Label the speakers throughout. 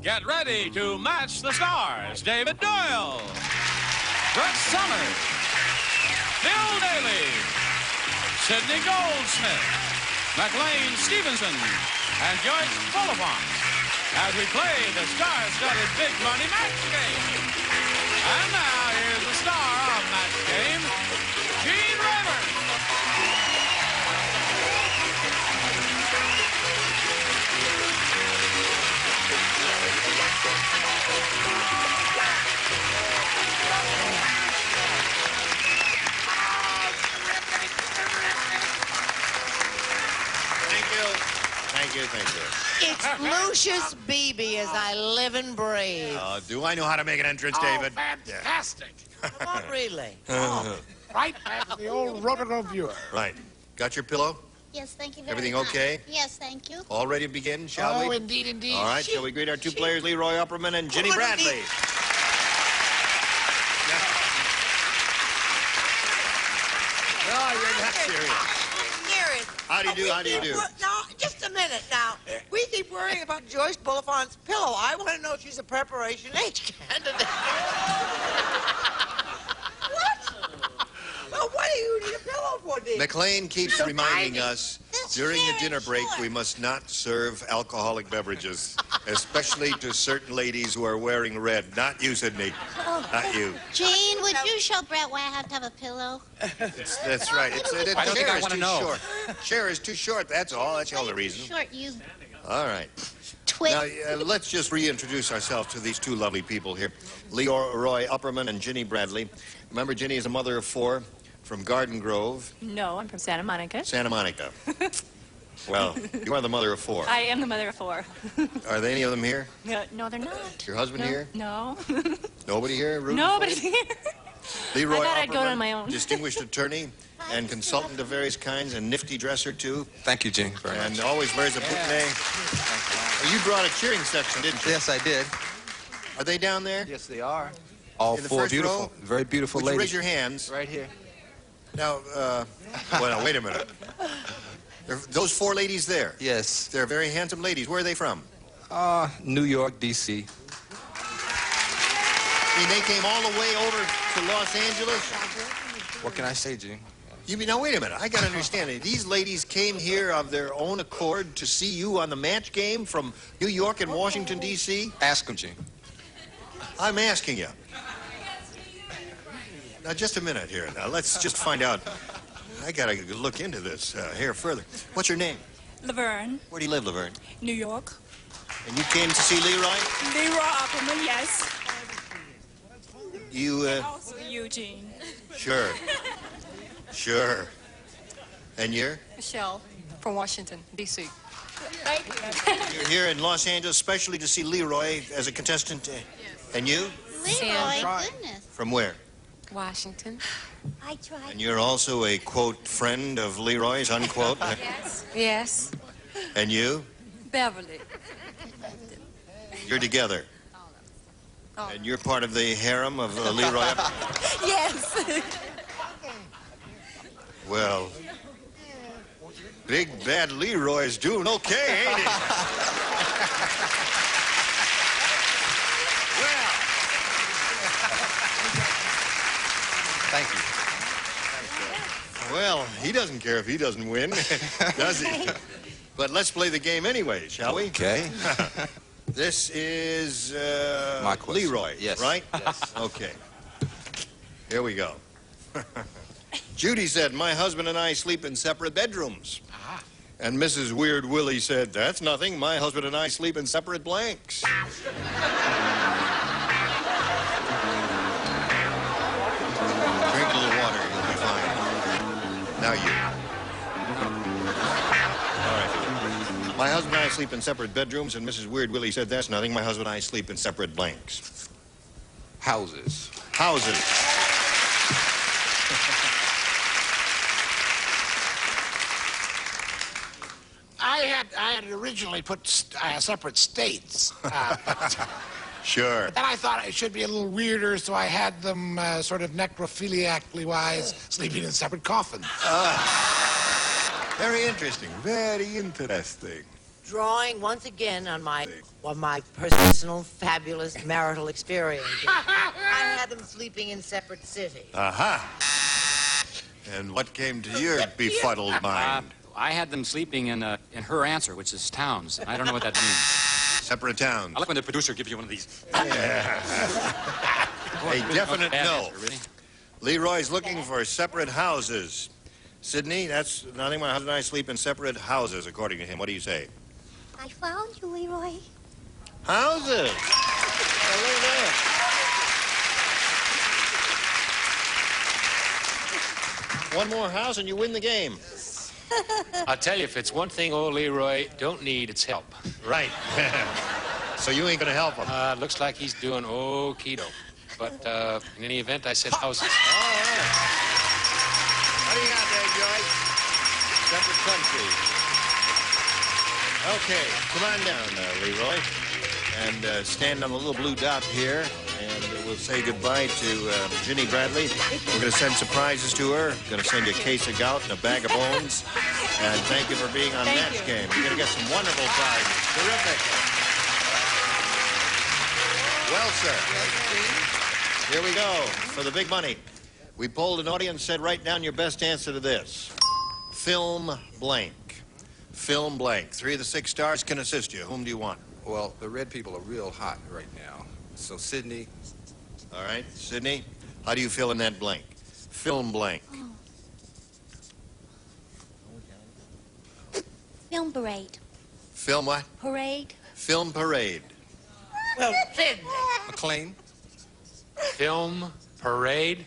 Speaker 1: get ready to match the stars. David Doyle, Brett Summers, Bill Daly, Sidney Goldsmith, McLean's Stevenson, and Joyce Bulifant as we play the star-studded big money match game. And now here's the star of match game, Gene Rayburn.
Speaker 2: Thank you.
Speaker 3: It's Lucius Beebe as I live and breathe.
Speaker 2: Do I know how to make an entrance, David?
Speaker 4: Fantastic.
Speaker 3: Not really.
Speaker 4: Right back to the old rotary viewer.
Speaker 2: Right. Got your pillow?
Speaker 5: Yes, thank you very
Speaker 2: Everything
Speaker 5: much.
Speaker 2: okay?
Speaker 5: Yes, thank you.
Speaker 2: All ready to begin, shall we?
Speaker 4: Oh, indeed, indeed.
Speaker 2: All right, shall we greet our two players, Leroy Upperman and Ginny
Speaker 3: Oh,
Speaker 2: Bradley?
Speaker 3: indeed.
Speaker 2: No, you're not serious. How do you do? How do you do?
Speaker 3: Now, just a minute now. We keep worrying about Joyce Bulifant's pillow. I want to know if she's a Preparation H candidate. What? Well, what do you need a pillow for, dear?
Speaker 2: McLean keeps reminding us
Speaker 5: That's
Speaker 2: during the
Speaker 5: very
Speaker 2: dinner break
Speaker 5: short.
Speaker 2: we must not serve alcoholic beverages, especially to certain ladies who are wearing red. Not you, Sidney. Not you.
Speaker 5: Gene, would you show Brett why I have to have a pillow?
Speaker 2: That's right. The
Speaker 1: I don't think
Speaker 2: chair
Speaker 1: I
Speaker 2: is
Speaker 1: wanna
Speaker 2: too
Speaker 1: know.
Speaker 2: short. Chair is too short. That's all. That's the only reason.
Speaker 5: Short, you
Speaker 2: All right.
Speaker 5: twit.
Speaker 2: Now, let's just reintroduce ourselves to these two lovely people here, Leroy Upperman and Ginny Bradley. Remember, Ginny is a mother of four from Garden Grove,
Speaker 6: No, I'm from Santa Monica.
Speaker 2: Santa Monica. Well, you are the mother of four.
Speaker 6: I am the mother of four.
Speaker 2: Are there any of them here?
Speaker 6: No, they're not.
Speaker 2: Your husband
Speaker 6: No.
Speaker 2: here?
Speaker 6: No.
Speaker 2: Nobody here? Rooting for
Speaker 6: Nobody's
Speaker 2: you?
Speaker 6: here.
Speaker 2: Leroy
Speaker 6: I thought I'd go
Speaker 2: Upperman,
Speaker 6: on my own.
Speaker 2: distinguished attorney and consultant of various kinds, and nifty dresser, too,
Speaker 7: Thank you, Gene, very
Speaker 2: and
Speaker 7: much.
Speaker 2: always wears a boutonnet. You brought a cheering section, didn't you?
Speaker 7: Yes, I did.
Speaker 2: Are they down there?
Speaker 7: Yes, they are. All
Speaker 2: In the
Speaker 7: four
Speaker 2: first
Speaker 7: beautiful,
Speaker 2: row?
Speaker 7: very beautiful
Speaker 2: Would you
Speaker 7: ladies.
Speaker 2: raise your hands?
Speaker 7: Right here.
Speaker 2: Now, well, wait a minute. Those four ladies there,
Speaker 7: Yes.
Speaker 2: they're very handsome ladies. Where are they from?
Speaker 7: New York, D.C.
Speaker 2: I mean, they came all the way over to Los Angeles?
Speaker 7: What can I say, Gene?
Speaker 2: You mean, now, wait a minute. I got to understand it. These ladies came here of their own accord to see you on the match game from New York and Washington, D.C.?
Speaker 7: Ask them, Gene.
Speaker 2: I'm asking you. Now, just a minute here. Now, let's just find out. I got to look into this here further. What's your name?
Speaker 8: Laverne,
Speaker 2: Where do you live, Laverne?
Speaker 8: New York.
Speaker 2: And you came to see Leroy?
Speaker 8: Leroy Upperman, yes.
Speaker 2: You,
Speaker 8: Also Eugene.
Speaker 2: sure. Sure. And you're?
Speaker 9: Michelle from Washington, D.C.
Speaker 2: You're here in Los Angeles specially to see Leroy as a contestant. And you?
Speaker 5: Leroy, goodness.
Speaker 2: From where?
Speaker 9: Washington.
Speaker 5: I tried.
Speaker 2: And you're also a, quote, friend of Leroy's, unquote.
Speaker 9: Yes. Yes.
Speaker 2: And you?
Speaker 9: Beverly.
Speaker 2: You're together. And you're part of the harem of Leroy?
Speaker 9: Yes.
Speaker 2: Well, big bad Leroy's doing okay, ain't he? Well,
Speaker 7: Thank you.
Speaker 2: well, he doesn't care if he doesn't win, does he? But let's play the game anyway, shall we?
Speaker 7: Okay.
Speaker 2: This is
Speaker 7: My question.
Speaker 2: Leroy,
Speaker 7: Yes.
Speaker 2: right?
Speaker 7: Yes.
Speaker 2: Okay. Here we go. Judy said, my husband and I sleep in separate bedrooms. And Mrs. Weird Willie said, that's nothing. My husband and I sleep in separate blanks. Drink a little water, you'll be fine. Now you. All right. My husband and I sleep in separate bedrooms, and Mrs. Weird Willie said, that's nothing. My husband and I sleep in separate blanks.
Speaker 7: Houses.
Speaker 2: Houses.
Speaker 4: I had originally put separate states.
Speaker 2: Sure.
Speaker 4: Then I thought it should be a little weirder, so I had them sort of necrophiliacally wise, sleeping in separate coffins.
Speaker 2: Very interesting. Very interesting.
Speaker 3: drawing once again on my personal fabulous marital experience. I had them sleeping in separate cities.
Speaker 2: Aha. And what came to your befuddled mind?
Speaker 10: I had them sleeping in her answer, which is towns. I don't know what that means.
Speaker 2: Separate towns.
Speaker 10: I like when the producer gives you one of these.
Speaker 2: A definite no.
Speaker 10: Answer, really.
Speaker 2: Leroy's looking for separate houses. Sydney, that's nothing. My husband and I sleep in separate houses, according to him. What do you say?
Speaker 5: I found you, Leroy.
Speaker 2: Houses. Well, look at that. One more house and you win the game.
Speaker 11: I'll tell you, if it's one thing old Leroy don't need, it's help.
Speaker 2: Right. So you ain't gonna help him.
Speaker 11: Looks like he's doing okie-doke. But in any event, I said houses.
Speaker 2: All right. What do you got there, Joyce? Separate country. Okay, come on down, Leroy. And stand on the little blue dot here. And we'll say goodbye to Ginny Bradley. We're going to send surprises to her. Going to send you a case of gout and a bag of bones. And thank you for being on Match Game. You're going to get some wonderful prizes. Terrific. Well, sir. Here we go for the big money. We polled an audience, said write down your best answer to this. Film blank. Film blank. 3 of the 6 stars can assist you. Whom do you want?
Speaker 7: Well, the red people are real hot right now. So, Sydney.
Speaker 2: All right, Sydney, how do you fill in that blank? Film blank.
Speaker 5: Film parade.
Speaker 2: Film what?
Speaker 5: Parade.
Speaker 2: Film parade.
Speaker 3: Well, Sid.
Speaker 7: McLean.
Speaker 11: Film parade.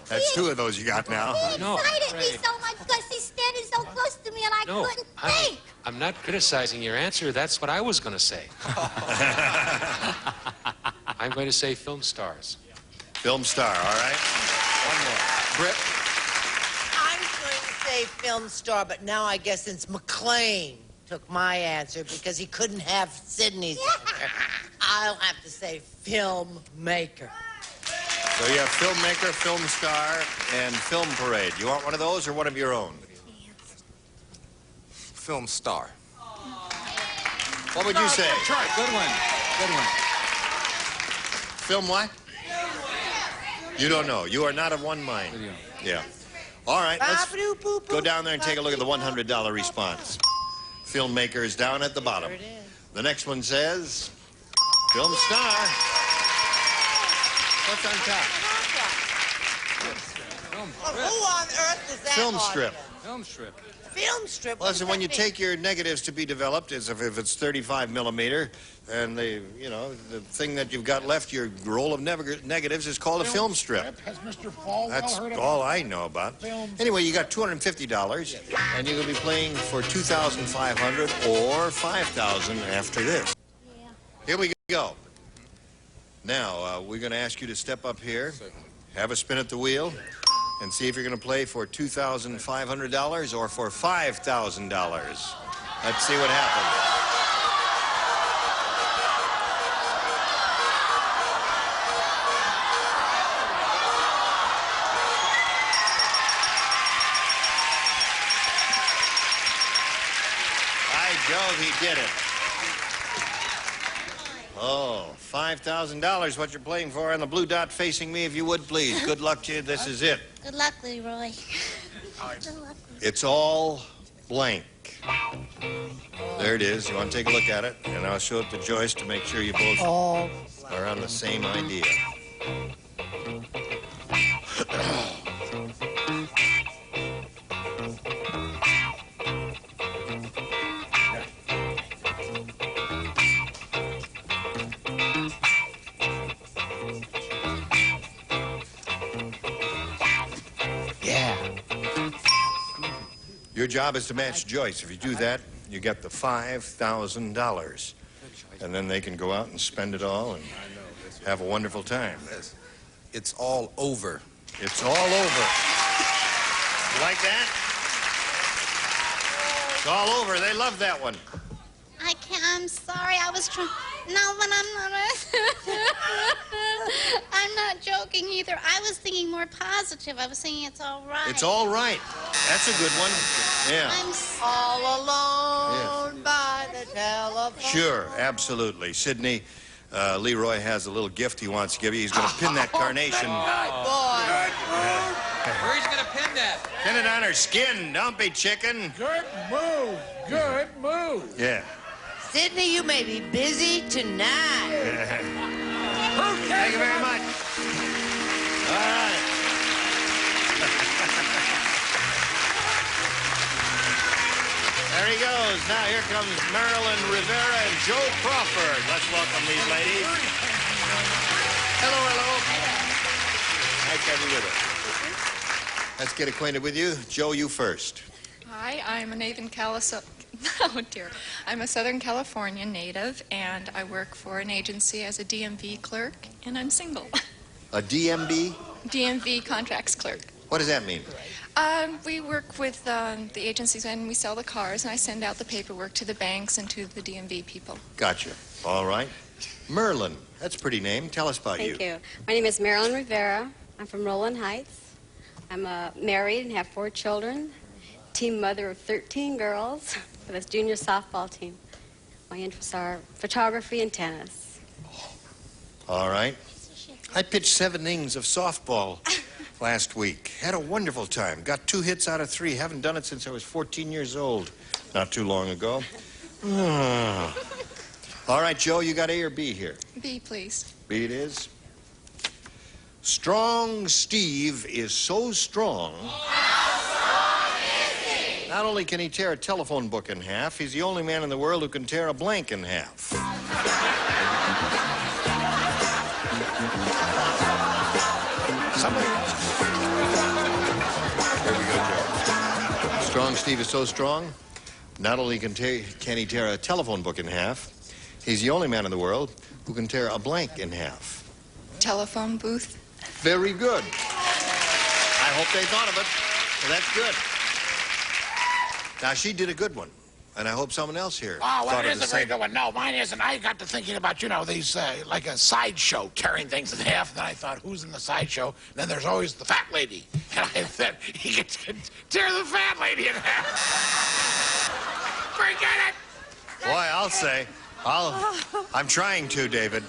Speaker 2: That's 2 of those you got now.
Speaker 5: He
Speaker 11: No,
Speaker 5: excited me
Speaker 11: parade.
Speaker 5: so much because he's standing so close to me and I
Speaker 11: No,
Speaker 5: couldn't think.
Speaker 11: I'm not criticizing your answer. That's what I was going to say. I'm going to say film stars.
Speaker 2: Film star, all right? One more.
Speaker 7: Brett.
Speaker 3: I'm going to say film star, but now I guess since McLean took my answer because he couldn't have Sydney's answer, I'll have to say filmmaker.
Speaker 2: So you have filmmaker, film star, and film parade. You want one of those or one of your own?
Speaker 7: Film star.
Speaker 2: What would you say?
Speaker 10: Good one. Good one.
Speaker 2: Film what? You don't know. You are not of one mind. Yeah. All right, let's go down there and take a look at the $100 response. Filmmaker is down at the bottom. The next one says, film star. What's on top?
Speaker 3: Well, who on earth is that?
Speaker 2: Film strip.
Speaker 10: Film strip.
Speaker 3: Film strip.
Speaker 2: Well, listen, when you take your negatives to be developed, as if it's 35 millimeter, and the thing that you've got left, your roll of negatives is called a film strip.
Speaker 4: Has Mr. Falwell
Speaker 2: That's
Speaker 4: heard
Speaker 2: all
Speaker 4: about
Speaker 2: I know about.
Speaker 4: films?
Speaker 2: Anyway, you got $250, and you're going to be playing for $2,500 or $5,000 after this.
Speaker 5: Yeah.
Speaker 2: Here we go. Now, we're going to ask you to step up here, have a spin at the wheel, and see if you're going to play for $2,500 or for $5,000. Let's see what happens. By Jove, he did it. Oh, $5,000, what you're playing for on the blue dot facing me, if you would, please. Good luck to you. This is it.
Speaker 5: Good luck, Leroy. Good luck.
Speaker 2: It's all blank. There it is. You want to take a look at it? And I'll show it to Joyce to make sure you both are on the same idea. Your job is to match Joyce. If you do that, you get the $5,000. And then they can go out and spend it all and have a wonderful time.
Speaker 7: It's all over.
Speaker 2: It's all over. You like that? It's all over. They love that one.
Speaker 5: I can't. I'm sorry. I was trying. No, but I'm not. I I'm not joking either. I was thinking more positive. I was thinking it's all right.
Speaker 2: It's all right. That's a good one. Yeah.
Speaker 3: All alone by the telephone.
Speaker 2: Sure, absolutely. Sydney, Leroy has a little gift he wants to give you. He's going to pin that carnation.
Speaker 11: Where he's going to pin that?
Speaker 2: Pin it on her skin. Don't be chicken.
Speaker 4: Good move. Good move.
Speaker 2: Yeah.
Speaker 3: Sydney, you may be busy tonight.
Speaker 2: Thank you very much. All right. There he goes. Now here comes Marilyn Rivera and Joe Crawford. Let's welcome these ladies. Hello, hello. Nice to have you with us. Let's get acquainted with you. Joe, you first.
Speaker 12: Hi, I'm a Oh dear. I'm a Southern California native, and I work for an agency as a DMV clerk, and I'm single.
Speaker 2: A DMV?
Speaker 12: DMV contracts clerk.
Speaker 2: What does that mean?
Speaker 12: We work with the agencies, and we sell the cars, and I send out the paperwork to the banks and to the DMV people.
Speaker 2: Gotcha. All right. Merlin, that's a pretty name. Tell us about you.
Speaker 13: Thank you. My name is Marilyn Rivera. I'm from Rowland Heights. I'm married and have 4 children. Team mother of 13 girls for this junior softball team. My interests are photography and tennis.
Speaker 2: All right. I pitched 7 innings of softball last week. Had a wonderful time. Got 2 hits out of 3. Haven't done it since I was 14 years old. Not too long ago. All right, Joe, you got A or B here?
Speaker 12: B, please.
Speaker 2: B it is. Strong Steve is so strong. Not only can he tear a telephone book in half, he's the only man in the world who can tear a blank in half. Somebody. Here we go, Joe. Strong Steve is so strong, not only can he tear a telephone book in half, he's the only man in the world who can tear a blank in half.
Speaker 12: Telephone booth.
Speaker 2: Very good. I hope they thought of it. Well, that's good. Now, she did a good one, and I hope someone else here
Speaker 4: Oh, well,
Speaker 2: thought
Speaker 4: it
Speaker 2: of the
Speaker 4: isn't very
Speaker 2: same.
Speaker 4: good one. No, mine isn't. I got to thinking about, these, like a sideshow, tearing things in half. And then I thought, who's in the sideshow? And then there's always the fat lady. And I said, he could tear the fat lady in half. Forget it.
Speaker 2: Boy, I'll say, I'm trying to, David.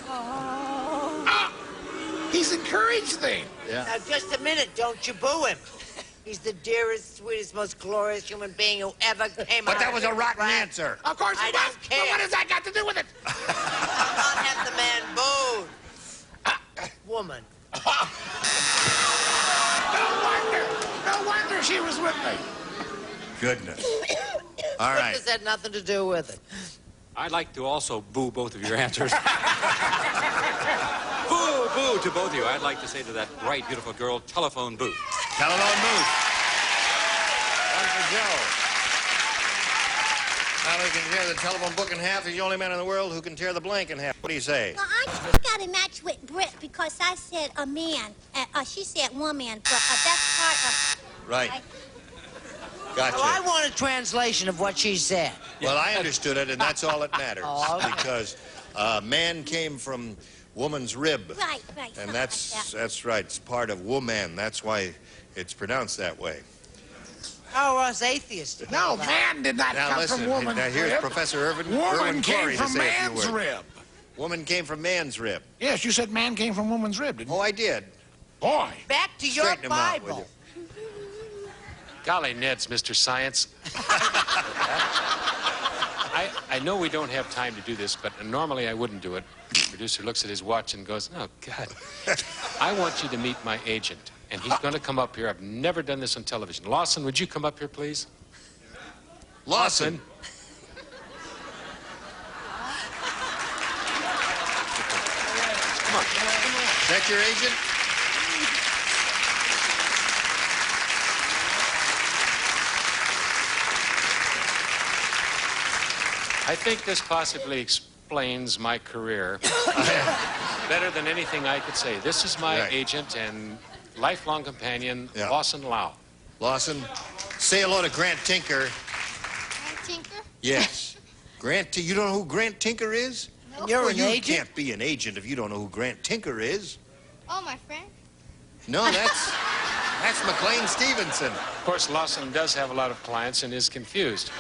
Speaker 4: He's encouraged things.
Speaker 2: Yeah.
Speaker 3: Now, just a minute. Don't you boo him. He's the dearest, sweetest, most glorious human being who ever came out.
Speaker 2: But that was a rotten answer.
Speaker 4: Of course
Speaker 3: I
Speaker 4: it was.
Speaker 3: don't care.
Speaker 4: But what has that got to do with it?
Speaker 3: I'll not have the man booed. Woman.
Speaker 4: No wonder she was with me.
Speaker 2: Goodness. All right.
Speaker 3: This had nothing to do with it.
Speaker 10: I'd like to also boo both of your answers. Boo, boo to both of you. I'd like to say to that bright, beautiful girl, telephone booth.
Speaker 2: Telephone booth. One for Joe. Not only can tear the telephone book in half, he's the only man in the world who can tear the blank in half. What do you say?
Speaker 5: Well, I just got to match with Britt because I said a man. She said woman, but that's part of...
Speaker 2: Right. Gotcha.
Speaker 3: Well, I want a translation of what she said.
Speaker 2: Well, I understood it, and that's all that matters.
Speaker 3: Oh, okay.
Speaker 2: Because man came from woman's rib.
Speaker 5: Right.
Speaker 2: And that's right. It's part of woman. That's why it's pronounced that way.
Speaker 3: How are us atheists?
Speaker 4: No, man did not
Speaker 2: Now
Speaker 4: come
Speaker 2: listen,
Speaker 4: from woman's
Speaker 2: now here's
Speaker 4: rib.
Speaker 2: Professor Irvin
Speaker 4: Woman came
Speaker 2: Corey to
Speaker 4: from
Speaker 2: say a few
Speaker 4: man's
Speaker 2: words.
Speaker 4: rib.
Speaker 2: Woman came from man's rib.
Speaker 4: Yes, you said man came from woman's rib, didn't you?
Speaker 2: Oh, I did.
Speaker 4: Boy.
Speaker 3: Back to your
Speaker 2: Straighten him out, will
Speaker 3: Bible.
Speaker 2: you?
Speaker 11: Golly, Ned's Mr. Science. I know we don't have time to do this, but normally I wouldn't do it. The producer looks at his watch and goes, oh, God. I want you to meet my agent, and he's going to come up here. I've never done this on television. Lawson, would you come up here, please?
Speaker 2: Lawson.
Speaker 11: Come on.
Speaker 2: Is that your agent?
Speaker 11: I think this possibly explains my career better than anything I could say. This is my agent and lifelong companion, Lawson Lau.
Speaker 2: Lawson, say hello to Grant Tinker.
Speaker 5: Grant Tinker?
Speaker 2: Yes. Grant, you don't know who Grant Tinker is?
Speaker 3: You're
Speaker 2: Well,
Speaker 3: an
Speaker 2: you
Speaker 3: agent?
Speaker 2: can't be an agent if you don't know who Grant Tinker is.
Speaker 5: Oh, my friend?
Speaker 2: No, that's McLean Stevenson.
Speaker 11: Of course, Lawson does have a lot of clients and is confused.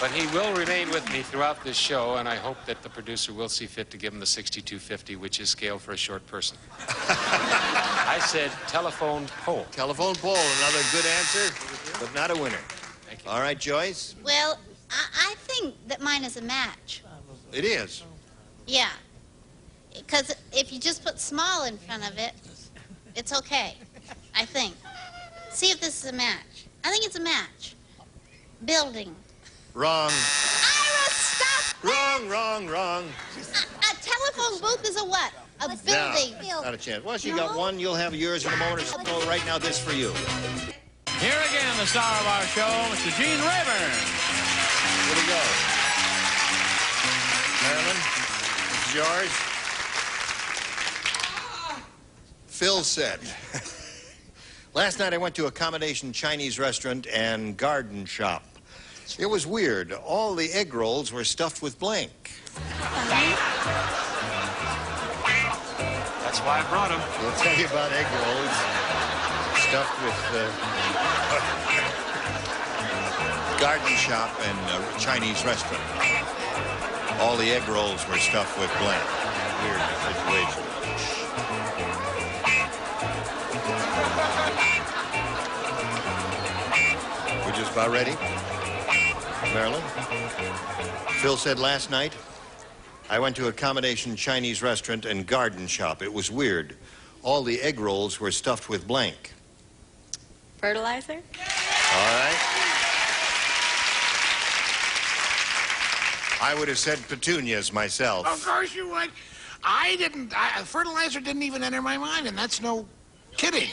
Speaker 11: But he will remain with me throughout this show, and I hope that the producer will see fit to give him the 6250, which is scale for a short person. I said telephone pole.
Speaker 2: Telephone pole, another good answer, but not a winner.
Speaker 11: Thank you.
Speaker 2: All right, Joyce?
Speaker 5: Well, I think that mine is a match.
Speaker 2: It is.
Speaker 5: Yeah. Because if you just put small in front of it, it's okay, I think. See if this is a match. I think it's a match. Building.
Speaker 2: Wrong.
Speaker 5: Ira, stop!
Speaker 2: Wrong.
Speaker 5: A telephone booth is a what? A building.
Speaker 2: No, not a chance. Well, she got one. You'll have yours in a moment. So right now, this for you.
Speaker 1: Here again, the star of our show, Mr. Gene Rayburn.
Speaker 2: Here we go. Marilyn, this is yours. Phil said, last night I went to a combination Chinese restaurant and garden shop. It was weird. All the egg rolls were stuffed with blank.
Speaker 11: That's why I brought him.
Speaker 2: We'll tell you about egg rolls stuffed with garden shop and Chinese restaurant. All the egg rolls were stuffed with blank. Weird situation. We're just about ready. Marilyn? Phil said last night, I went to a combination Chinese restaurant and garden shop. It was weird. All the egg rolls were stuffed with blank.
Speaker 13: Fertilizer?
Speaker 2: All right. I would have said petunias myself.
Speaker 4: Of course you would. I didn't. Fertilizer didn't even enter my mind, and that's no kidding.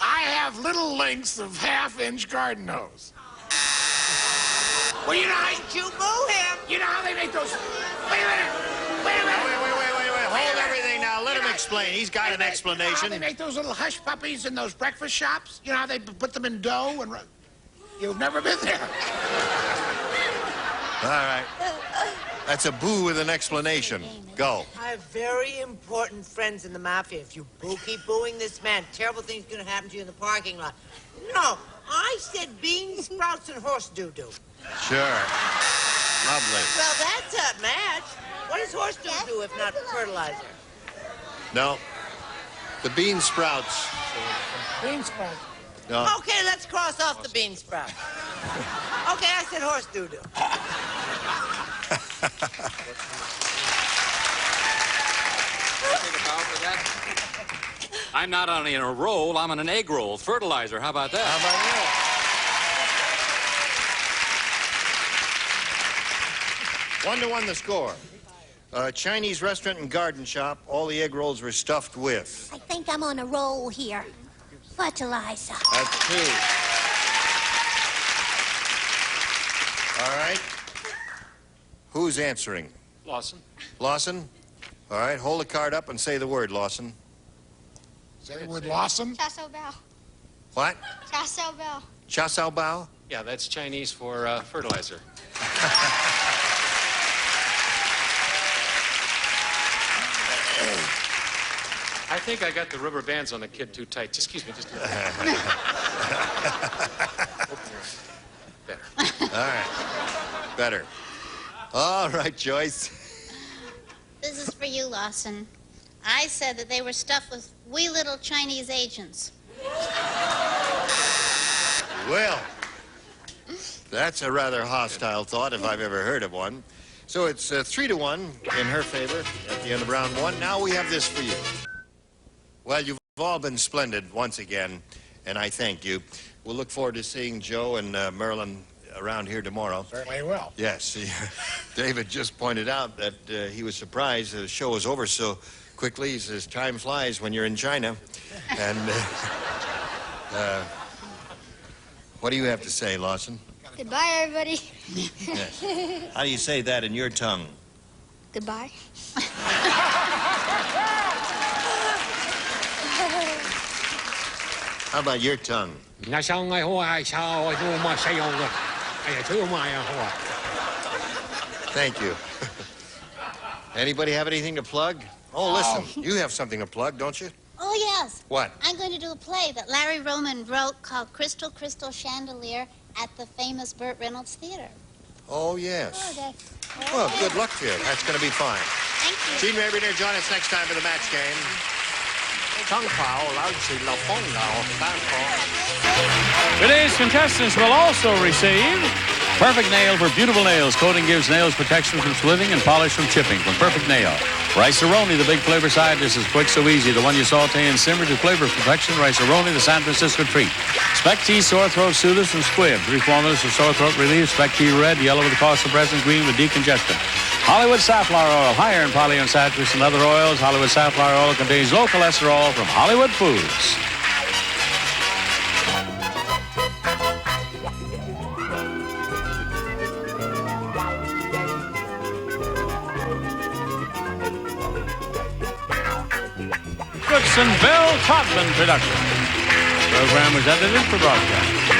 Speaker 4: I have little lengths of half-inch garden hose. Well, you know how
Speaker 3: You boo him.
Speaker 4: you know how they make those. Wait a minute. Wait a minute.
Speaker 2: Wait. Hold everything now. Let him explain. He's got an
Speaker 4: You know how
Speaker 2: explanation.
Speaker 4: they make those little hush puppies in those breakfast shops? You know how they put them in dough and. You've never been there.
Speaker 2: All right. That's a boo with an explanation. Go.
Speaker 3: I have very important friends in the mafia. If you keep booing this man, terrible things going to happen to you in the parking lot. No, I said bean sprouts and horse doo-doo.
Speaker 2: Sure. Lovely.
Speaker 3: Well, that's a match. What does horse doo-doo if not fertilizer?
Speaker 2: No. The bean sprouts.
Speaker 4: Bean sprouts.
Speaker 2: No.
Speaker 3: Okay, let's cross off the bean sprout. Okay, I said horse doo-doo.
Speaker 10: I'm not on a roll, I'm on an egg roll. Fertilizer, how about that?
Speaker 2: How about that? 1-1 the score. Chinese restaurant and garden shop, all the egg rolls were stuffed with.
Speaker 5: I think I'm on a roll here. Fertilizer.
Speaker 2: That's 2. All right. Who's answering?
Speaker 11: Lawson.
Speaker 2: Lawson? All right, hold the card up and say the word, Lawson.
Speaker 4: Say the word Lawson.
Speaker 5: Chasao Bao.
Speaker 2: What?
Speaker 5: Chasao Bao.
Speaker 2: Cha sao bao?
Speaker 11: Yeah, that's Chinese for fertilizer. I think I got the rubber bands on the kid too tight. Just excuse me, just a little. Better.
Speaker 2: All right. Better. All right, Joyce.
Speaker 5: This is for you, Lawson. I said that they were stuffed with wee little Chinese agents.
Speaker 2: Well, that's a rather hostile thought if I've ever heard of one. So it's 3-1 in her favor at the end of round 1. Now we have this for you. Well, you've all been splendid once again, and I thank you. We'll look forward to seeing Joe and Marilyn around here tomorrow.
Speaker 4: Certainly will.
Speaker 2: Yes. David just pointed out that he was surprised the show was over so quickly. He says, time flies when you're in China. And what do you have to say, Lawson?
Speaker 5: Goodbye, everybody.
Speaker 2: Yes. How do you say that in your tongue?
Speaker 5: Goodbye.
Speaker 2: How about your tongue? Thank you. Anybody have anything to plug? Oh, listen, you have something to plug, don't you?
Speaker 5: Oh, yes.
Speaker 2: What?
Speaker 5: I'm going to do a play that Larry Roman wrote called Crystal, Crystal Chandelier at the famous Burt Reynolds Theater.
Speaker 2: Oh, yes.
Speaker 5: Oh, there.
Speaker 2: Well, good luck to you. That's going to be fine.
Speaker 5: Thank you.
Speaker 2: Gene Mabry, join us next time for the match game.
Speaker 1: Today's contestants will also receive Perfect Nail for beautiful nails. Coating gives nails protection from splitting and polish from chipping from Perfect Nail. Rice-A-Roni, the big flavor side dish, is quick, so easy. The one you saute and simmer to flavor perfection. Rice-A-Roni, the San Francisco treat. Spec Tea, sore throat soothes and squib. 3 formulas for sore throat relief. Spec Tea red, yellow with the cough suppressant, green with decongestant. Hollywood Safflower Oil, higher in polyunsaturates and other oils. Hollywood Safflower Oil contains low cholesterol from Hollywood Foods. Brooks and Bill Todman production. The program was edited for broadcast.